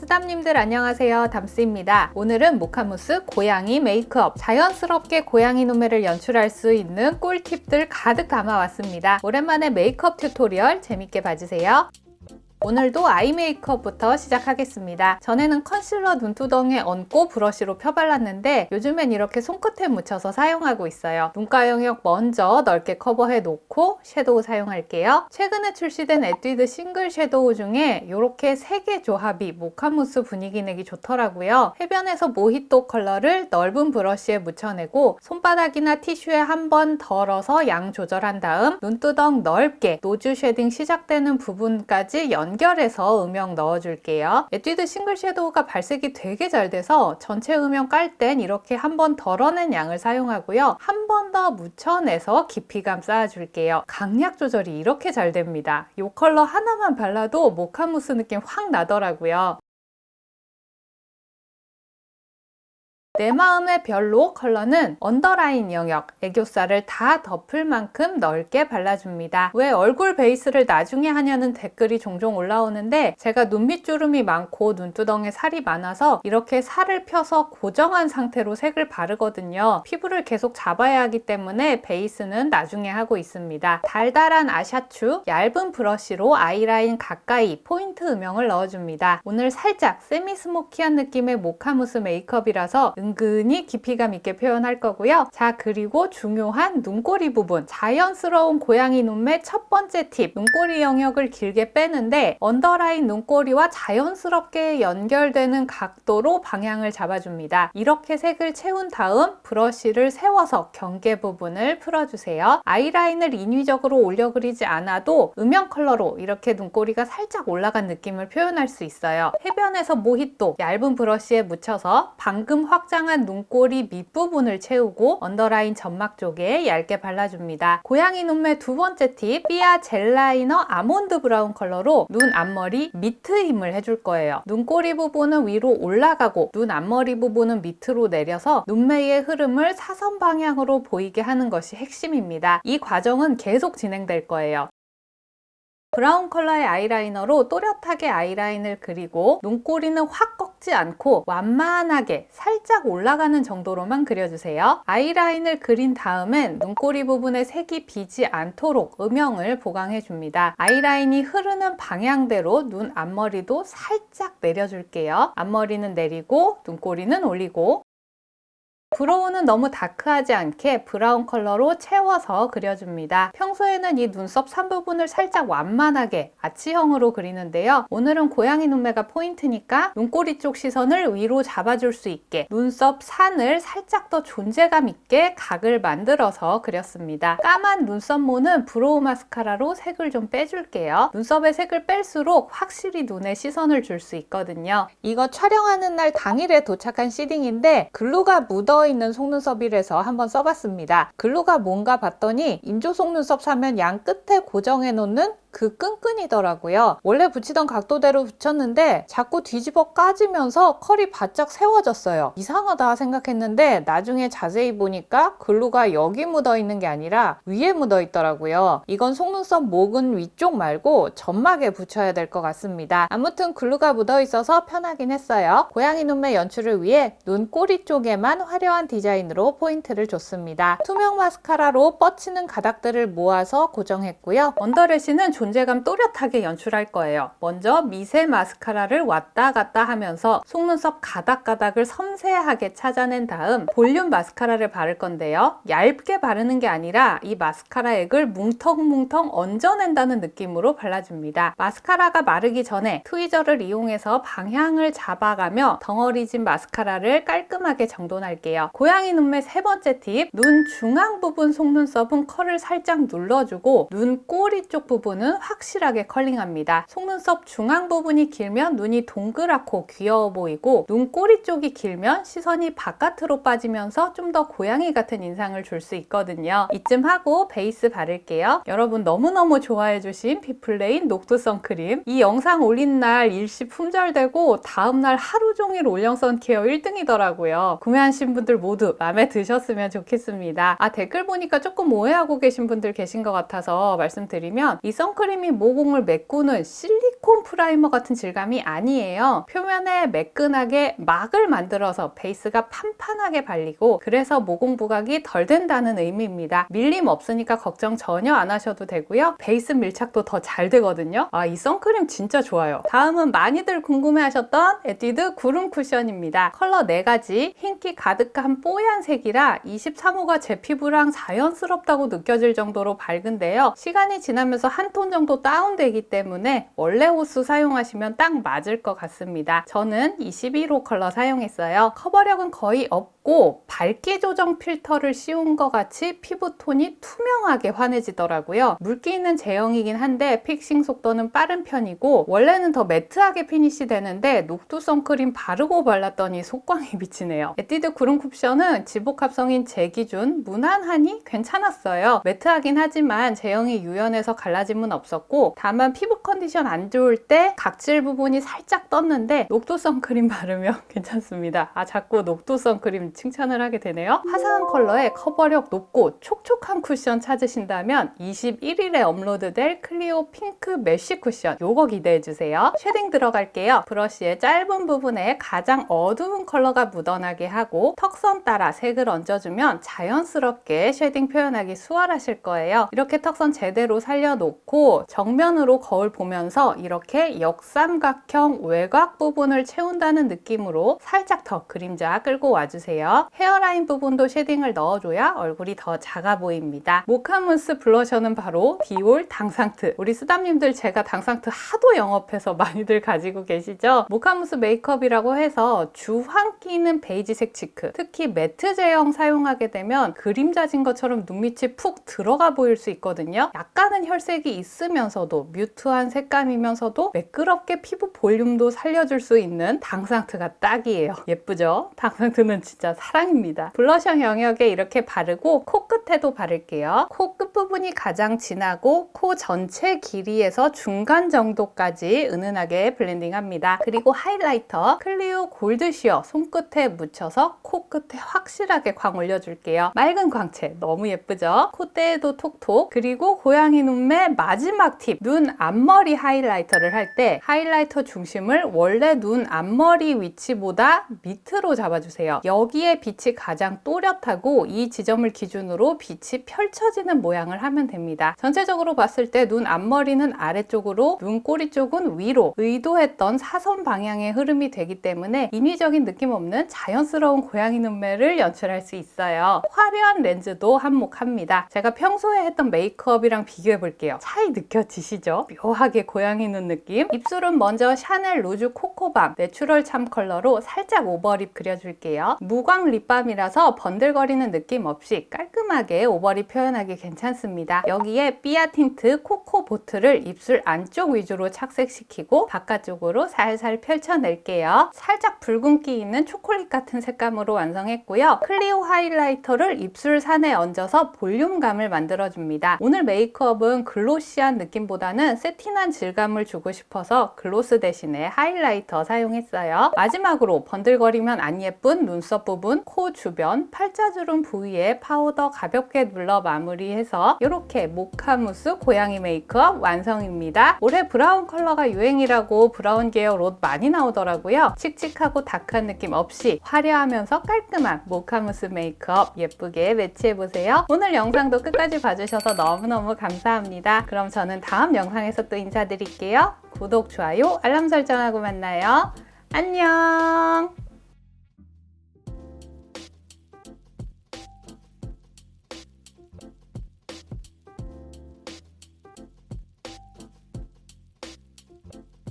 수담님들 안녕하세요. 담스입니다. 오늘은 모카무스 고양이 메이크업, 자연스럽게 고양이 눈매를 연출할 수 있는 꿀팁들 가득 담아왔습니다. 오랜만에 메이크업 튜토리얼 재밌게 봐주세요. 오늘도 아이 메이크업부터 시작하겠습니다. 전에는 컨실러 눈두덩이에 얹고 브러쉬로 펴발랐는데 요즘엔 이렇게 손끝에 묻혀서 사용하고 있어요. 눈가 영역 먼저 넓게 커버해 놓고 섀도우 사용할게요. 최근에 출시된 에뛰드 싱글 섀도우 중에 이렇게 3개 조합이 모카무스 분위기 내기 좋더라고요. 해변에서 모히또 컬러를 넓은 브러쉬에 묻혀내고 손바닥이나 티슈에 한번 덜어서 양 조절한 다음 눈두덩 넓게 노즈 쉐딩 시작되는 부분까지 연결해서 음영 넣어줄게요. 에뛰드 싱글 섀도우가 발색이 되게 잘 돼서 전체 음영 깔 땐 이렇게 한번 덜어낸 양을 사용하고요. 한 번 더 묻혀내서 깊이감 쌓아줄게요. 강약 조절이 이렇게 잘 됩니다. 이 컬러 하나만 발라도 모카무스 느낌 확 나더라고요. 내 마음의 별로 컬러는 언더라인 영역, 애교살을 다 덮을 만큼 넓게 발라줍니다. 왜 얼굴 베이스를 나중에 하냐는 댓글이 종종 올라오는데 제가 눈 밑주름이 많고 눈두덩에 살이 많아서 이렇게 살을 펴서 고정한 상태로 색을 바르거든요. 피부를 계속 잡아야 하기 때문에 베이스는 나중에 하고 있습니다. 달달한 아샤추, 얇은 브러쉬로 아이라인 가까이 포인트 음영을 넣어줍니다. 오늘 살짝 세미 스모키한 느낌의 모카무스 메이크업이라서 은근히 깊이감 있게 표현할 거고요. 자, 그리고 중요한 눈꼬리 부분, 자연스러운 고양이 눈매 첫 번째 팁, 눈꼬리 영역을 길게 빼는데 언더라인 눈꼬리와 자연스럽게 연결되는 각도로 방향을 잡아줍니다. 이렇게 색을 채운 다음 브러쉬를 세워서 경계 부분을 풀어주세요. 아이라인을 인위적으로 올려 그리지 않아도 음영 컬러로 이렇게 눈꼬리가 살짝 올라간 느낌을 표현할 수 있어요. 해변에서 모히또 얇은 브러쉬에 묻혀서 방금 확장한 눈꼬리 밑부분을 채우고 언더라인 점막 쪽에 얇게 발라줍니다. 고양이 눈매 두 번째 팁, 삐아 젤 라이너 아몬드 브라운 컬러로 눈 앞머리 밑 힘을 해줄 거예요. 눈꼬리 부분은 위로 올라가고 눈 앞머리 부분은 밑으로 내려서 눈매의 흐름을 사선 방향으로 보이게 하는 것이 핵심입니다. 이 과정은 계속 진행될 거예요. 브라운 컬러의 아이라이너로 또렷하게 아이라인을 그리고 눈꼬리는 확 꺾지 않고 완만하게 살짝 올라가는 정도로만 그려주세요. 아이라인을 그린 다음엔 눈꼬리 부분에 색이 비지 않도록 음영을 보강해줍니다. 아이라인이 흐르는 방향대로 눈 앞머리도 살짝 내려줄게요. 앞머리는 내리고 눈꼬리는 올리고 브로우는 너무 다크하지 않게 브라운 컬러로 채워서 그려줍니다. 평소에는 이 눈썹 산 부분을 살짝 완만하게 아치형으로 그리는데요. 오늘은 고양이 눈매가 포인트니까 눈꼬리 쪽 시선을 위로 잡아줄 수 있게 눈썹 산을 살짝 더 존재감 있게 각을 만들어서 그렸습니다. 까만 눈썹모는 브로우 마스카라로 색을 좀 빼줄게요. 눈썹에 색을 뺄수록 확실히 눈에 시선을 줄 수 있거든요. 이거 촬영하는 날 당일에 도착한 시딩인데 글루가 묻어 있는 속눈썹이라서 한번 써봤습니다. 글루가 뭔가 봤더니 인조 속눈썹 사면 양 끝에 고정해 놓는 그 끈끈이더라고요. 원래 붙이던 각도대로 붙였는데 자꾸 뒤집어 까지면서 컬이 바짝 세워졌어요. 이상하다 생각했는데 나중에 자세히 보니까 글루가 여기 묻어 있는 게 아니라 위에 묻어 있더라고요. 이건 속눈썹 목은 위쪽 말고 점막에 붙여야 될 것 같습니다. 아무튼 글루가 묻어 있어서 편하긴 했어요. 고양이 눈매 연출을 위해 눈꼬리 쪽에만 화려한 디자인으로 포인트를 줬습니다. 투명 마스카라로 뻗치는 가닥들을 모아서 고정했고요. 언더래쉬는 존재감 또렷하게 연출할 거예요. 먼저 미세 마스카라를 왔다 갔다 하면서 속눈썹 가닥가닥을 섬세하게 찾아낸 다음 볼륨 마스카라를 바를 건데요. 얇게 바르는 게 아니라 이 마스카라 액을 뭉텅뭉텅 얹어낸다는 느낌으로 발라줍니다. 마스카라가 마르기 전에 트위저를 이용해서 방향을 잡아가며 덩어리진 마스카라를 깔끔하게 정돈할게요. 고양이 눈매 세 번째 팁, 눈 중앙 부분 속눈썹은 컬을 살짝 눌러주고 눈꼬리 쪽 부분은 확실하게 컬링합니다. 속눈썹 중앙 부분이 길면 눈이 동그랗고 귀여워 보이고 눈꼬리 쪽이 길면 시선이 바깥으로 빠지면서 좀 더 고양이 같은 인상을 줄 수 있거든요. 이쯤 하고 베이스 바를게요. 여러분 너무너무 좋아해주신 비플레인 녹두 선크림, 이 영상 올린 날 일시 품절되고 다음날 하루 종일 올영 선케어 1등이더라고요. 구매하신 분들 모두 마음에 드셨으면 좋겠습니다. 댓글 보니까 조금 오해하고 계신 분들 계신 것 같아서 말씀드리면 이 선크림이 모공을 메꾸는 실리콘 실리콘 프라이머 같은 질감이 아니에요. 표면에 매끈하게 막을 만들어서 베이스가 판판하게 발리고, 그래서 모공 부각이 덜 된다는 의미입니다. 밀림 없으니까 걱정 전혀 안 하셔도 되고요. 베이스 밀착도 더 잘 되거든요. 이 선크림 진짜 좋아요. 다음은 많이들 궁금해하셨던 에뛰드 구름 쿠션입니다. 컬러 4가지, 흰기 가득한 뽀얀 색이라 23호가 제 피부랑 자연스럽다고 느껴질 정도로 밝은데요. 시간이 지나면서 한 톤 정도 다운되기 때문에 원래 호수 사용하시면 딱 맞을 것 같습니다. 저는 21호 컬러 사용했어요. 커버력은 거의 없고 밝기 조정 필터를 씌운 것 같이 피부톤이 투명하게 환해지더라고요. 물기 있는 제형이긴 한데 픽싱 속도는 빠른 편이고, 원래는 더 매트하게 피니시 되는데 녹두 선크림 바르고 발랐더니 속광이 미치네요. 에뛰드 구름 쿠션은 지복 합성인 제 기준 무난하니 괜찮았어요. 매트하긴 하지만 제형이 유연해서 갈라짐은 없었고, 다만 피부 컨디션 안 좋을 때 각질 부분이 살짝 떴는데 녹두 선크림 바르면 괜찮습니다. 자꾸 녹두 선크림 칭찬을 하게 되네요. 화사한 컬러에 커버력 높고 촉촉한 쿠션 찾으신다면 21일에 업로드될 클리오 핑크 메쉬 쿠션, 요거 기대해주세요. 쉐딩 들어갈게요. 브러쉬의 짧은 부분에 가장 어두운 컬러가 묻어나게 하고 턱선 따라 색을 얹어주면 자연스럽게 쉐딩 표현하기 수월하실 거예요. 이렇게 턱선 제대로 살려놓고 정면으로 거울 보면서 이렇게 역삼각형 외곽 부분을 채운다는 느낌으로 살짝 더 그림자 끌고 와주세요. 헤어라인 부분도 쉐딩을 넣어줘야 얼굴이 더 작아 보입니다. 모카무스 블러셔는 바로 디올 당상트. 우리 쓰담님들 제가 당상트 하도 영업해서 많이들 가지고 계시죠? 모카무스 메이크업이라고 해서 주황기 있는 베이지색 치크, 특히 매트 제형 사용하게 되면 그림자진 것처럼 눈밑이 푹 들어가 보일 수 있거든요. 약간은 혈색이 있으면서도 뮤트한 색감이면서도 매끄럽게 피부 볼륨도 살려줄 수 있는 당상트가 딱이에요. 예쁘죠? 당상트는 진짜 사랑입니다. 블러셔 영역에 이렇게 바르고 코끝에도 바를게요. 코 끝부분이 가장 진하고 코 전체 길이에서 중간 정도까지 은은하게 블렌딩합니다. 그리고 하이라이터 클리오 골드 쉬어 손끝에 묻혀서 코끝에 확실하게 광 올려줄게요. 맑은 광채 너무 예쁘죠? 콧대에도 톡톡. 그리고 고양이 눈매 마지막 팁, 눈 앞머리 하이라이터를 할 때 하이라이터 중심을 원래 눈 앞머리 위치보다 밑으로 잡아주세요. 여기에 빛이 가장 또렷하고 이 지점을 기준으로 빛이 펼쳐지는 모양을 하면 됩니다. 전체적으로 봤을 때 눈 앞머리는 아래쪽으로, 눈꼬리 쪽은 위로 의도했던 사선 방향의 흐름이 되기 때문에 인위적인 느낌 없는 자연스러운 고양이 눈매를 연출할 수 있어요. 화려한 렌즈도 한몫합니다. 제가 평소에 했던 메이크업이랑 비교해 볼게요. 차이 느껴지시죠? 묘하게 고양이 눈 느낌. 입술은 먼저 샤넬 루즈 코코밤 내추럴 참 컬러로 살짝 오버립 그려줄게요. 무광 립밤이라서 번들거리는 느낌 없이 깔끔하게 오버립 표현하기 괜찮습니다. 여기에 삐아 틴트 코코 보트를 입술 안쪽 위주로 착색시키고 바깥쪽으로 살살 펼쳐낼게요. 살짝 붉은기 있는 초콜릿 같은 색감으로 완성했고요. 클리오 하이라이터를 입술 산에 얹어서 볼륨감을 만들어줍니다. 오늘 메이크업은 글로시한 느낌보다는 세틴한 질감을 주고 싶어서 글로스 대신에 하이라이터 사용했어요. 마지막으로 번들거리면 안 예쁜 눈썹 부분, 코 주변, 팔자주름 부위에 파우더 가볍게 눌러 마무리해서 이렇게 모카무스 고양이 메이크업 완성입니다. 올해 브라운 컬러가 유행이라고 브라운 계열 옷 많이 나오더라고요. 칙칙하고 다크한 느낌 없이 화려하면서 깔끔한 모카무스 메이크업 예쁘게 매치해보세요. 오늘 영상도 끝까지 봐주셔서 너무너무 감사합니다. 그럼 저는 다음 영상에서 또 인사드릴게요. 구독, 좋아요, 알람 설정하고 만나요. 안녕!